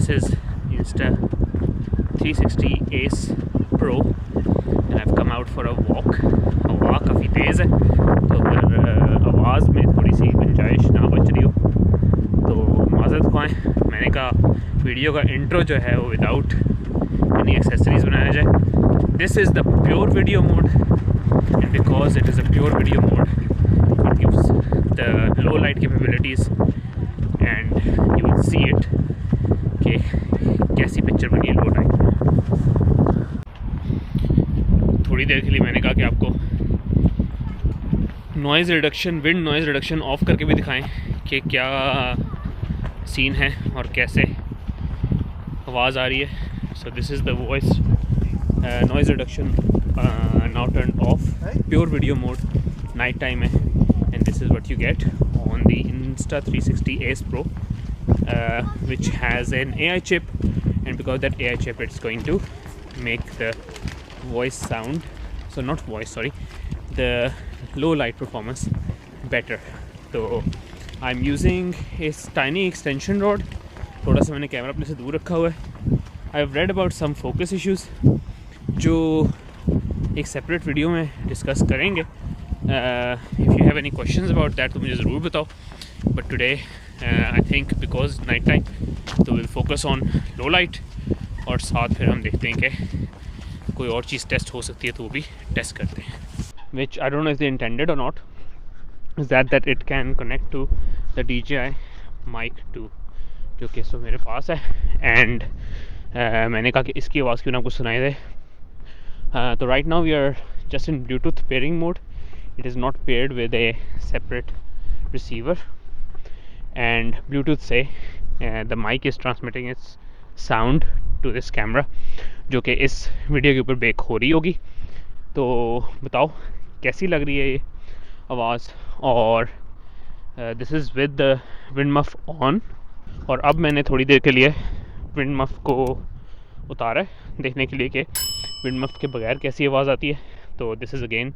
this is Insta 360 Ace Pro and I've come out for a walk. हवा काफ़ी तेज़ है तो अगर आवाज़ में थोड़ी सी गुंजाइश ना बच रही हो तो माज़रत ख्वाएं। मैंने कहा वीडियो का इंट्रो जो है वो विदाउट एनी एक्सेसरीज़ बनाया जाए। This is the pure video mode and because it is a pure video mode it gives the low light capabilities and you will see it कि कैसी पिक्चर बनी है लो लाइट में। थोड़ी देर के लिए मैंने कहा कि आपको noise reduction wind noise reduction of करके भी दिखाएं कि क्या सीन है और कैसे आवाज़ आ रही है। So this is the voice noise reduction now turned off, pure video mode, night time hai, and this is what you get on the Insta 360 Ace Pro, which has an AI chip, and because that AI chip it's going to make the voice sound, so not voice, sorry, the low light performance better. So I'm using a tiny extension rod, थोड़ा सा मैंने camera अपने से दूर रखा हुआ है। I've read about some focus issues जो एक सेपरेट वीडियो में डिस्कस करेंगे। If you have any questions about that तो मुझे ज़रूर बताओ, but today I think because night time तो will focus on low light और साथ फिर हम देखते हैं कि कोई और चीज़ टेस्ट हो सकती है तो वो भी टेस्ट करते हैं। Which I don't know is the intended or not is that it can connect to the DJI mic 2 जो कि सो मेरे पास है। एंड मैंने कहा कि इसकी आवाज़ क्यों ना आपको सुनाई दे। So right now we are just in Bluetooth pairing mode. It is not paired with a separate receiver, and Bluetooth say the mic is transmitting its sound to this camera जो कि इस वीडियो के ऊपर bake हो रही होगी। तो बताओ कैसी लग रही है ये आवाज़। और this is with the wind muff on. और अब मैंने थोड़ी देर के लिए विंड मफ को उतारा है देखने के लिए कि विंड मफ के बगैर कैसी आवाज़ आती है। तो this is again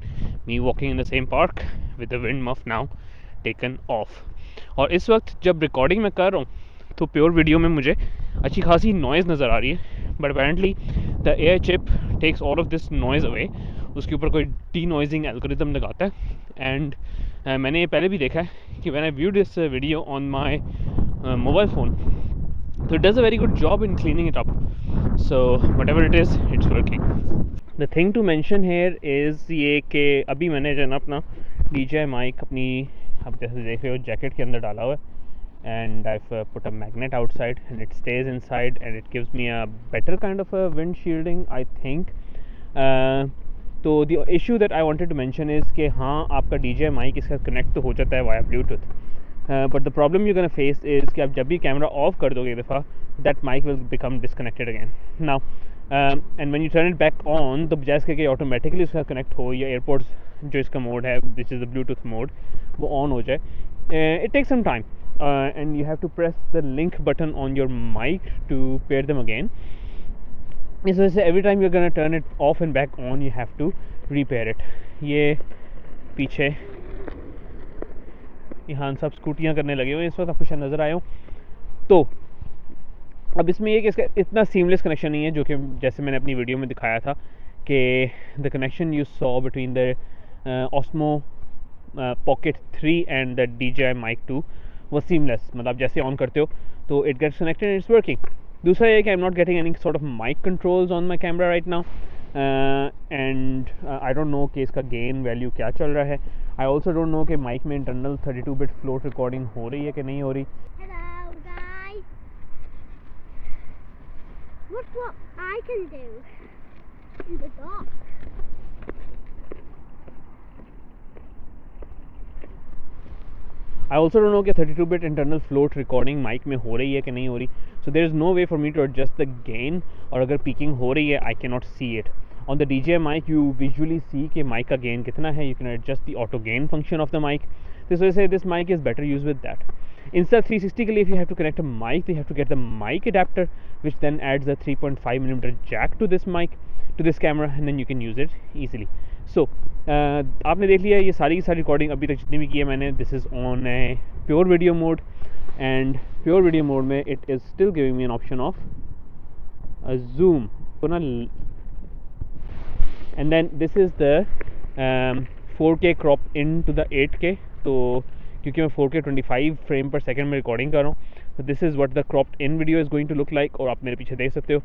me walking in the same park with the wind muff now taken of. और इस वक्त जब रिकॉर्डिंग मैं कर रहा हूँ तो प्योर वीडियो में मुझे अच्छी खासी नॉइज़ नज़र आ रही है, but apparently the AI chip takes all of this noise away. उसके ऊपर कोई डी नॉइजिंग एल्गोरिथम लगाता है। एंड मैंने ये पहले भी देखा है कि when eye view this video on my mobile phone so it does a very good job in cleaning it up. So whatever it is, it's working. The thing to mention here is ये कि अभी मैंने जो है ना अपना DJI mic अपनी आप जैसे देख रहे हो जैकेट के अंदर डाला हुआ है and I've put a magnet outside and it stays inside and it gives me a better kind of a wind shielding I think. तो the issue that I wanted to mention is कि हाँ आपका DJI mic इसका connect तो हो जाता है via Bluetooth. But the problem you're going to face is कि आप जब भी कैमरा ऑफ कर दोगे एक दफ़ा that mic will become disconnected again. Now and when you turn it back on तो बजाय इसके कि ऑटोमेटिकली उसका कनेक्ट हो या एयरपोर्ट्स जो इसका मोड है which is the Bluetooth mode वो ऑन हो जाए, it takes some time and you have to press the link button on your mic to pair them again. इस वजह से every time you're going to turn it off and back on you have to repair it. ये पीछे यहाँ सब स्कूटियाँ करने लगे हुए इस वक्त आपको शायद नज़र आए हो। तो अब इसमें ये कि इसका इतना सीमलेस कनेक्शन नहीं है जो कि जैसे मैंने अपनी वीडियो में दिखाया था कि the connection you saw between the Osmo pocket 3 and the DJI mic 2 वो सीमलेस, मतलब जैसे ऑन करते हो तो it gets connected and it's working. दूसरा ये कि I am not getting any sort of mic controls on my camera right now and I don't know कि इसका गेन वैल्यू क्या चल रहा है। आई ऑल्सो डोंट नो कि माइक में इंटरनल 32 बिट फ्लोट रिकॉर्डिंग हो रही है कि नहीं हो रही। Hello guys, look what I can do in the dark. I also don't know कि 32 bit internal float recording mic में हो रही है कि नहीं हो रही। So there is no way for me to adjust the gain, और अगर peaking हो रही है I cannot see it. On the DJI mic you visually see कि mic का gain कितना है, you can adjust the auto gain function of the mic. So I say this mic is better used with that. Insta 360 के लिए if you have to connect a mic you have to get the mic adapter which then adds a 3.5mm jack to this mic to this camera and then you can use it easily. So आपने देख लिया ये सारी की सारी recording अभी तक जितनी भी की है मैंने, this is on a pure video mode and pure video mode में it is still giving me an option of a zoom. And then this is the 4K crop into the 8K. तो क्योंकि मैं 4K 25 frame पर second में recording कर रहा हूँ, तो this is what the cropped in video is going to look like. और आप मेरे पीछे देख सकते हो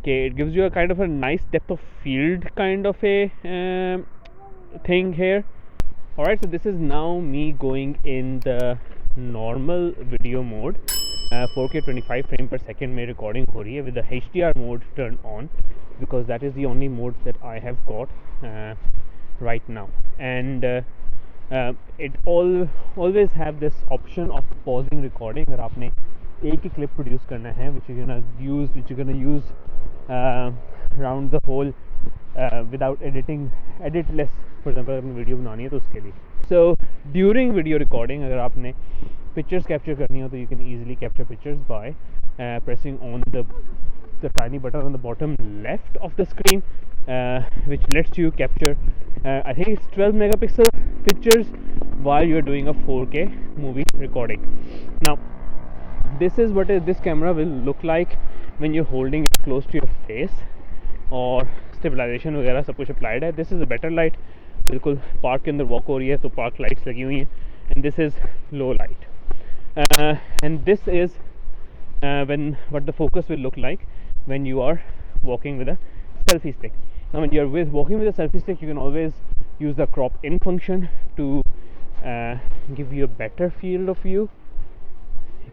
कि it gives you a kind of a nice depth of field kind of a thing here. Alright, so this is now me going in the normal video mode. 4K 25 frame per second में recording हो रही है with the HDR mode turned on, because that is the only mode that I have got right now. And it always have this option of pausing recording. अगर आपने एक ही clip produce करना है which you're gonna use around the whole without editless, for example अगर video बनानी है तो उसके लिए. So during video recording अगर आपने pictures capture करनी हो तो you can easily capture pictures by pressing on the tiny button on the bottom left of the screen, which lets you capture I think it's 12 megapixel pictures while you're doing a 4K movie recording. Now this is what this camera will look like when you're holding it close to your face, और stabilization वगैरह सब कुछ applied है. This is a better light. बिल्कुल park के अंदर walk हो रही है तो पार्क लाइट्स लगी हुई हैं. And this is low light. And this is when what the focus will look like when you are walking with a selfie stick. Now when you are walking with a selfie stick you can always use the crop in function to give you a better field of view.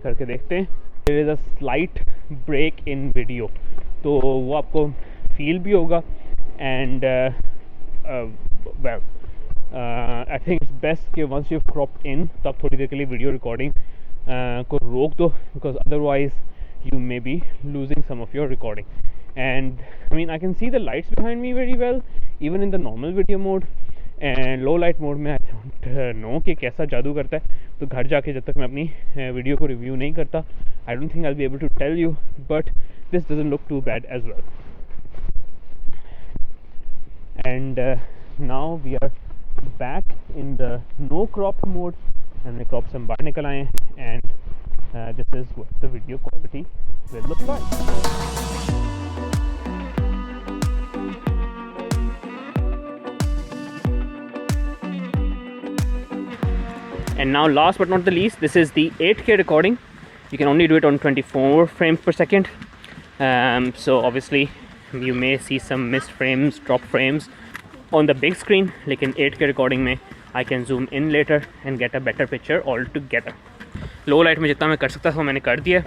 करके देखते हैं. There is a slight break in video, तो वो आपको feel भी होगा. And well I think it's best कि once you crop in तो आप थोड़ी देर के लिए वीडियो रिकॉर्डिंग को रोक दो, because otherwise you may be losing some of your recording. And I mean I can see the lights behind me very well even in the normal video mode, and low light mode में I don't know कि कैसा जादू करता है. तो घर जाके जब तक मैं अपनी वीडियो को रिव्यू नहीं करता I don't think I'll be able to tell you, but this doesn't look too bad as well. And now we are back in the no crop mode, and the crops हम बाहर निकल आए हैं, and this is what the video quality will look like. And now last but not the least, this is the 8K recording. You can only do it on 24 frames per second. So obviously you may see some missed frames, drop frames on the big screen. Lekin 8K recording mein I can zoom in later and get a better picture altogether. Low light में जितना मैं कर सकता था मैंने कर दिया.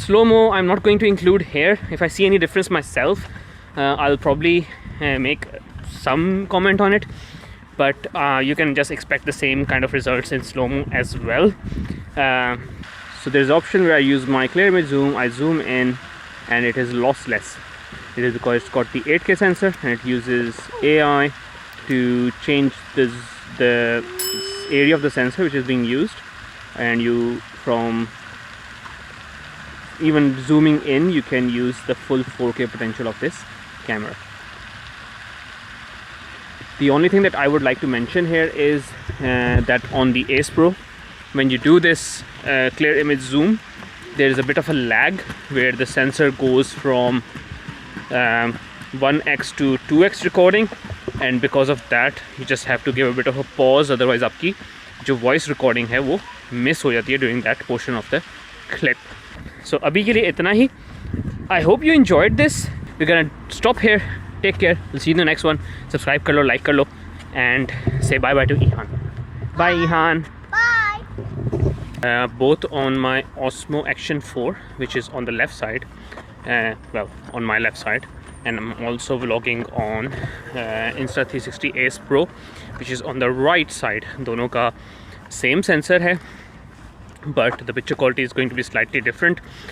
Slow mo I'm not going to include here. If I see any difference myself, I'll probably make some comment on it. But you can just expect the same kind of results in slow-mo as well. So there's an option where I use my clear image zoom, I zoom in, and it is lossless. It is because it's got the 8K sensor and it uses AI to change the area of the sensor which is being used, and you from even zooming in you can use the full 4K potential of this camera. The only thing that I would like to mention here is that on the Ace Pro, when you do this clear image zoom, there is a bit of a lag where the sensor goes from 1x to 2x recording, and because of that you just have to give a bit of a pause, otherwise आपकी जो voice recording है वो miss हो जाती है during that portion of the clip. So अभी के लिए इतना ही. I hope you enjoyed this. We're gonna stop here. Take care. We'll see you in the next one. Subscribe kar lo, like kar lo, and say bye bye to Ihan. Bye Ihan. Bye. Both on my Osmo Action 4, which is on the left side. Well, on my left side, and I'm also vlogging on Insta 360 Ace Pro, which is on the right side. दोनों का same sensor है, but the picture quality is going to be slightly different.